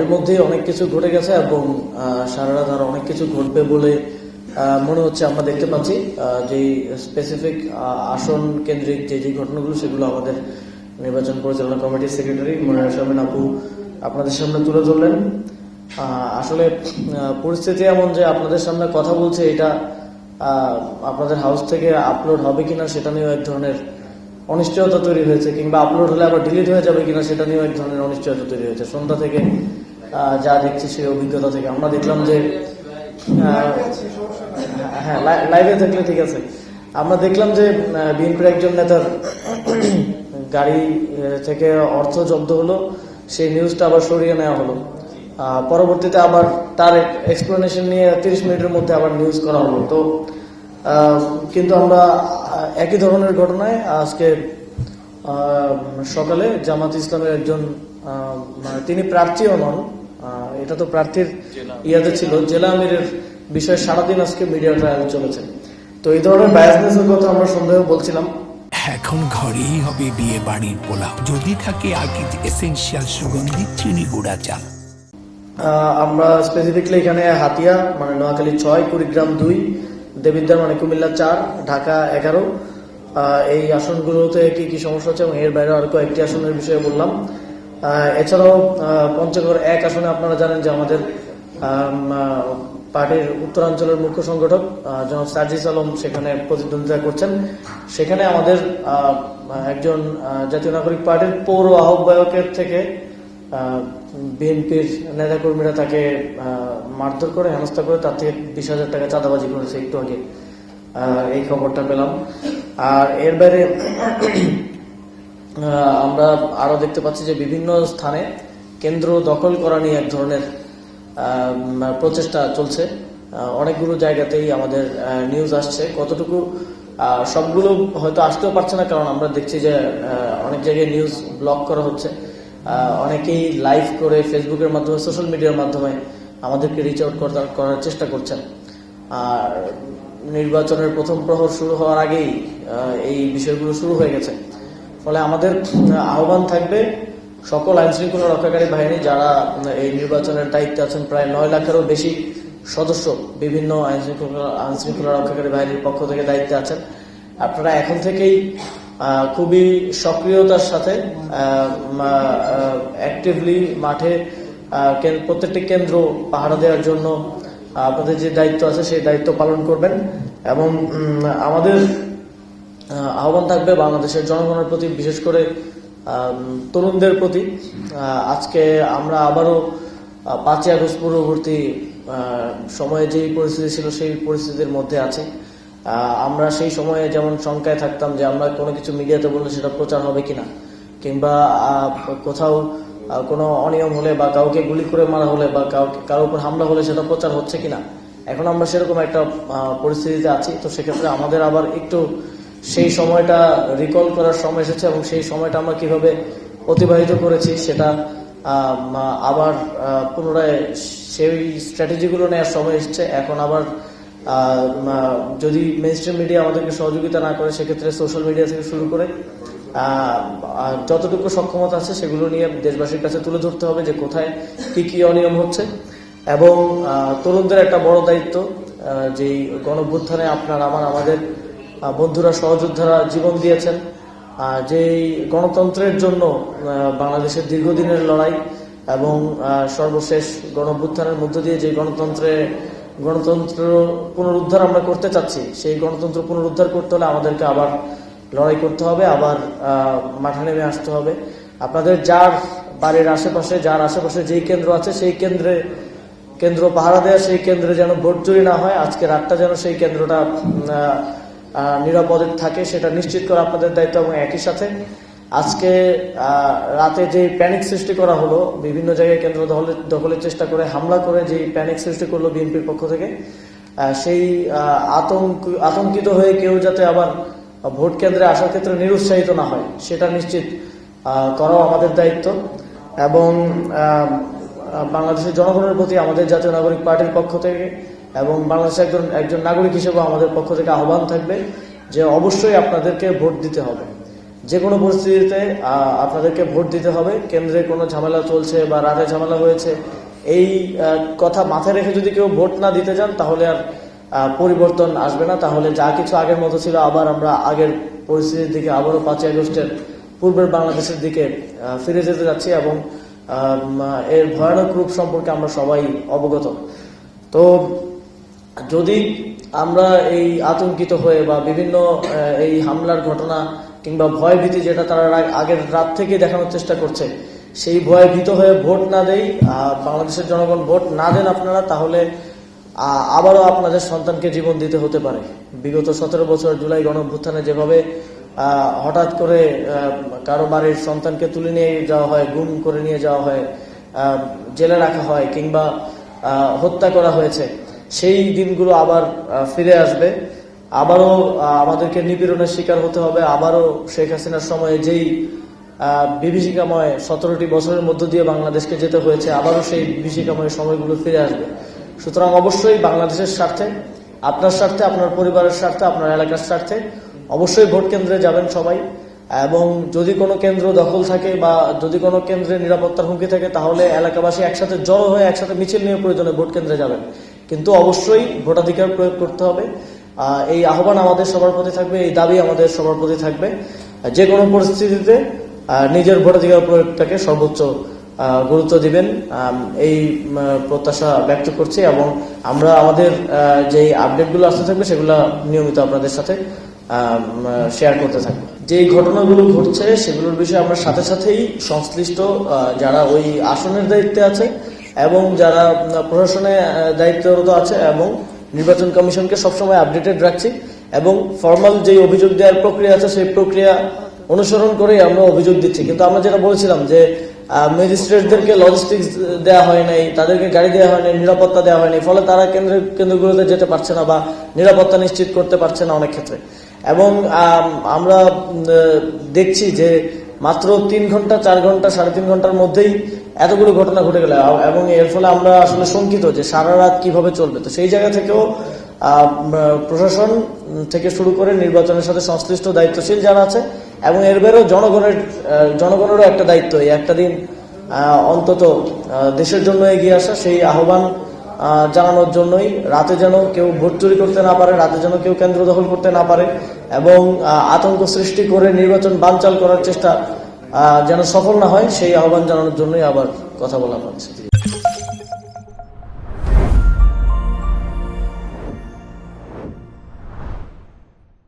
এর মধ্যেই অনেক কিছু ঘটে গেছে এবং সারা রাত আরো অনেক কিছু ঘটবে বলে মনে হচ্ছে। আমরা দেখতে পাচ্ছি যে স্পেসিফিক আসন কেন্দ্রিক যে ঘটনাগুলো সেগুলো আমাদের নির্বাচন পরিচালনা কমিটির সেক্রেটারি মনিরা শারমিন আপু আপনাদের সামনে তুলে ধরলেন। আসলে পরিস্থিতি এমন যে আপনাদের সামনে কথা বলছে, এটা আপনাদের হাউস থেকে আপলোড হবে কিনা সেটা নিয়েও এক ধরনের অনিশ্চয়তা তৈরি হয়েছে, কিংবা আপলোড হলে আবার ডিলিট হয়ে যাবে কিনা সেটা নিয়েও এক ধরনের অনিশ্চয়তা তৈরি হয়েছে। সন্ধ্যা থেকে যা দেখছি সেই অভিজ্ঞতা থেকে আমরা দেখলাম যে হ্যাঁ, লাইভে থাকলে ঠিক আছে। আমরা দেখলাম যে বিএনপির একজন নেতার গাড়ি থেকে অর্থ জব্দ হলো, সেই নিউজটা আবার সরিয়ে নেওয়া হলো। পরবর্তীতে আবার তার এক্সপ্লেনেশন নিয়ে 30 মিনিটের মধ্যে আবার নিউজ করা হলো। তো কিন্তু আমরা একই ধরনের ঘটনায় আজকে সকালে জামাত ইসলামের একজন তিনি প্রার্থীও নন, এটা তো প্রার্থীর ইয়াতে ছিল, জেলা আমিরের বিষয়ে সারাদিন আজকে মিডিয়া ট্রায়াল চলেছে। তো এই ধরনের বায়াসনেসের কথা আমরা সন্দেহ বলছিলাম। এখন ঘরেই হবে বিয়ে বাড়ির পোলাও, যদি থাকে আকিজ এসেনশিয়াল সুগন্ধি চিনি গুঁড়া চাল। আমরা স্পেসিফিকলি এখানে হাতিয়া মানে নোয়াখালী 6, কুড়িগ্রাম 2, দেবিদ্বার মানে কুমিল্লা 4, ঢাকা 11 এই আসনগুলোতে কি কি সমস্যা হচ্ছে এবং এর বাইরে আর কয়েকটি আসনের বিষয়ে বললাম। এছাড়াও পঞ্চগড় 1 আসনে আপনারা জানেন যে আমাদের পার্টির উত্তরাঞ্চলের মুখ্য সংগঠক জনাব সার্জিস আলম সেখানে প্রতিদ্বন্দ্বিতা করছেন। সেখানে আমাদের একজন জাতীয় নাগরিক পার্টির পৌর আহ্বায়কের থেকে বিএনপির নেতাকর্মীরা তাকে মারধর করে, হেনস্থা করে, তার থেকে 20,000 টাকা চাঁদাবাজি করেছে একটু আগে, এই খবরটা পেলাম। আর এর বাইরে আমরা আরো দেখতে পাচ্ছি যে বিভিন্ন স্থানে কেন্দ্র দখল করা নিয়ে এক ধরনের প্রচেষ্টা চলছে। অনেকগুলো জায়গাতেই আমাদের নিউজ আসছে, কতটুকু সবগুলো হয়তো আসতেও পারছে না, কারণ আমরা দেখছি যে অনেক জায়গায় নিউজ ব্লক করা হচ্ছে। অনেকেই লাইভ করে ফেসবুকের মাধ্যমে, সোশ্যাল মিডিয়ার মাধ্যমে আমাদেরকে রিচ আউট করার চেষ্টা করছেন। আর নির্বাচনের প্রথম প্রহর শুরু হওয়ার আগেই এই বিষয়গুলো শুরু হয়ে গেছে। ফলে আমাদের আহ্বান থাকবে সকল আইনশৃঙ্খলা রক্ষাকারী বাহিনী যারা এই নির্বাচনের দায়িত্বে আছেন, প্রায় 9 লাখেরও বেশি সদস্য বিভিন্ন আইনশৃঙ্খলা রক্ষাকারী বাহিনীর পক্ষ থেকে দায়িত্বে আছেন। আপনারা এখন থেকেই খুবই সক্রিয়তার সাথে অ্যাক্টিভলি মাঠে প্রত্যেকটি কেন্দ্র পাহারা দেওয়ার জন্য আপনাদের যে দায়িত্ব আছে সেই দায়িত্ব পালন করবেন। এবং আমাদের আহ্বান থাকবে বাংলাদেশের জনগণের প্রতি, বিশেষ করে তরুণদের প্রতি। আজকে আমরা আবারও 5ই আগস্ট পূর্ববর্তী সময়ে যে পরিস্থিতি ছিল সেই পরিস্থিতির মধ্যে আছি। আমরা সেই সময়ে যেমন শঙ্কায় থাকতাম যে আমরা কোনো কিছু মিডিয়াতে বললে সেটা প্রচার হবে কিনা, কিংবা কোথাও কোনো অনিয়ম হলে বা কাউকে গুলি করে মারা হলে বা কারোর উপর হামলা হলে সেটা প্রচার হচ্ছে কিনা। এখন আমরা সেরকম একটা পরিস্থিতিতে আছি। তো সেক্ষেত্রে আমাদের আবার একটু সেই সময়টা রিকল করার সময় এসেছে এবং সেই সময়টা আমরা কিভাবে অতিবাহিত করেছি সেটা আবার পুনরায় সেই স্ট্র্যাটেজিগুলো নেওয়ার সময় এসেছে। এখন আবার যদি মেইনস্ট্রিম মিডিয়া আমাদেরকে সহযোগিতা না করে, সেক্ষেত্রে সোশ্যাল মিডিয়া থেকে শুরু করে যতটুকু সক্ষমতা আছে সেগুলো নিয়ে দেশবাসীর কাছে তুলে ধরতে হবে যে কোথায় কি কি অনিয়ম হচ্ছে। এবং তরুণদের একটা বড় দায়িত্ব, যেই গণঅভ্যুত্থানে আমাদের বন্ধুরা, সহযোদ্ধারা জীবন দিয়েছেন, যেই গণতন্ত্রের জন্য বাংলাদেশের দীর্ঘদিনের লড়াই এবং সর্বশেষ গণঅভ্যুত্থানের মধ্য দিয়ে যে গণতন্ত্র পুনরুদ্ধার আমরা করতে চাচ্ছি, সেই গণতন্ত্র পুনরুদ্ধার করতে হলে আমাদেরকে আবার লড়াই করতে হবে, আবার মাঠে নেমে আসতে হবে। আপনাদের যার বাড়ির আশেপাশে, যার আশেপাশে যেই কেন্দ্র আছে সেই কেন্দ্র পাহারা দেওয়া, সেই কেন্দ্রে যেন ভোট চুরি না হয়, আজকে রাতটা যেন সেই কেন্দ্রটা নিরাপদে থাকে সেটা নিশ্চিত করা আপনাদের দায়িত্ব। এবং একই সাথে আজকে রাতে যে প্যানিক সৃষ্টি করা হলো, বিভিন্ন জায়গায় কেন্দ্র দখলের চেষ্টা করে হামলা করে যে প্যানিক সৃষ্টি করলো বিএনপির পক্ষ থেকে, সেই আতঙ্কিত হয়ে কেউ যাতে আবার ভোট কেন্দ্রে আসার ক্ষেত্রে নিরুৎসাহিত না হয় সেটা নিশ্চিত করাও আমাদের দায়িত্ব। এবং বাংলাদেশের জনগণের প্রতি আমাদের জাতীয় নাগরিক পার্টির পক্ষ থেকে এবং বাংলাদেশের একজন নাগরিক হিসেবে আমাদের পক্ষ থেকে আহ্বান থাকবে যে অবশ্যই আপনাদেরকে ভোট দিতে হবে। যে কোনো পরিস্থিতিতে আপনাদেরকে ভোট দিতে হবে। কেন্দ্রে কোনো ঝামেলা চলছে বা রাতে ঝামেলা হয়েছে, এই কথা মাথায় রেখে যদি কেউ ভোট না দিতে যান তাহলে আর পরিবর্তন আসবে না। তাহলে যা কিছু আগের মতো ছিল আবার আমরা আগের পরিস্থিতির দিকে, আবারও 5ই আগস্টের পূর্বের বাংলাদেশের দিকে ফিরে যেতে যাচ্ছি এবং এর ভয়ানক রূপ সম্পর্কে আমরা সবাই অবগত। তো যদি আমরা এই আতঙ্কিত হয়ে বা বিভিন্ন এই হামলার ঘটনা কিংবা ভয় ভীতি যেটা তারা আগের রাত থেকে দেখানোর চেষ্টা করছে, সেই ভয়ে ভীত হয়ে ভোট না দেই, বাংলাদেশের জনগণ ভোট না দেন আপনারা, তাহলে আবারও আপনাদের সন্তানকে জীবন দিতে হতে পারে। বিগত 17 বছর জুলাই গণঅভ্যুত্থানে যেভাবে হঠাৎ করে কারো বাড়ির সন্তানকে তুলে নিয়ে যাওয়া হয়, গুম করে নিয়ে যাওয়া হয়, জেলে রাখা হয় কিংবা হত্যা করা হয়েছে, সেই দিনগুলো আবার ফিরে আসবে। আবারও আমাদেরকে নিপীড়নের শিকার হতে হবে। আবারও শেখ হাসিনার সময়ে যেই বিভীষিকাময় 17টি বছরের মধ্য দিয়ে বাংলাদেশকে যেতে হয়েছে, আবারও সেই বিভীষিকাময় সময়গুলো ফিরে আসবে। সুতরাং অবশ্যই বাংলাদেশের স্বার্থে, আপনার স্বার্থে, আপনার পরিবারের স্বার্থে, আপনার এলাকার স্বার্থে অবশ্যই ভোট কেন্দ্রে যাবেন সবাই। এবং যদি কোনো কেন্দ্র দখল থাকে বা যদি কোনো কেন্দ্রে নিরাপত্তার হুমকি থাকে, তাহলে এলাকাবাসী একসাথে জড়ো হয়ে একসাথে মিছিল নিয়ে প্রয়োজনে ভোট কেন্দ্রে যাবেন। কিন্তু অবশ্যই ভোটাধিকার প্রয়োগ করতে হবে। এই আহ্বান আমাদের সবার প্রতি থাকবে, এই দাবি আমাদের সবার প্রতি থাকবে। যে কোনো পরিস্থিতিতে নিজের ভোটাধিকার প্রয়োগটাকে সর্বোচ্চ গুরুত্ব দিবেন, এই প্রত্যাশা ব্যক্ত করছি। এবং আমরা আমাদের যে আপডেটগুলো আসতে থাকবে সেগুলো নিয়মিত আপনাদের সাথে শেয়ার করতে থাকবো। যে ঘটনাগুলো ঘটছে সেগুলোর বিষয়ে আমরা সাথে সাথেই সংশ্লিষ্ট যারা ওই আসনের দায়িত্বে আছে এবং যারা প্রশাসনে দায়িত্বরত আছে এবং নির্বাচন কমিশনকে সবসময় আপডেটেড রাখছি। এবং ফর্মাল যে অভিযোগ দেওয়ার প্রক্রিয়া আছে সেই প্রক্রিয়া অনুসরণ করেই আমরা অভিযোগ দিচ্ছি। কিন্তু আমরা যেটা বলেছিলাম যে ম্যাজিস্ট্রেটদেরকে লজিস্টিক্স দেওয়া হয় নাই, তাদেরকে গাড়ি দেওয়া হয় নাই, নিরাপত্তা দেওয়া হয়নি, ফলে তারা কেন্দ্রগুলোতে যেতে পারছে না বা নিরাপত্তা নিশ্চিত করতে পারছে না অনেক ক্ষেত্রে। এবং আমরা দেখছি যে মাত্র 3 ঘন্টা, 4 ঘন্টা, 3.5 ঘন্টার মধ্যেই এতগুলো ঘটনা ঘটে গেল এবং এর ফলে আমরা আসলে শঙ্কিত যে সারা রাত কিভাবে চলবে। তো সেই জায়গা থেকেও প্রশাসন থেকে শুরু করে নির্বাচনের সাথে সংশ্লিষ্ট দায়িত্বশীল যারা আছে এবং এর বাইরেও জনগণেরও একটা দায়িত্ব, এই একটা দিন অন্তত দেশের জন্য এগিয়ে আসা, সেই আহ্বান জানানোর জন্যই রাতে যেন কেউ ভোট চুরি করতে না পারে, রাতে যেন কেউ কেন্দ্র দখল করতে না পারে এবং আতঙ্ক সৃষ্টি করে নির্বাচন বানচাল করার চেষ্টা যেন সফল না হয়, সেই আহ্বান জানানোর জন্যই আবার কথা বলা হচ্ছে।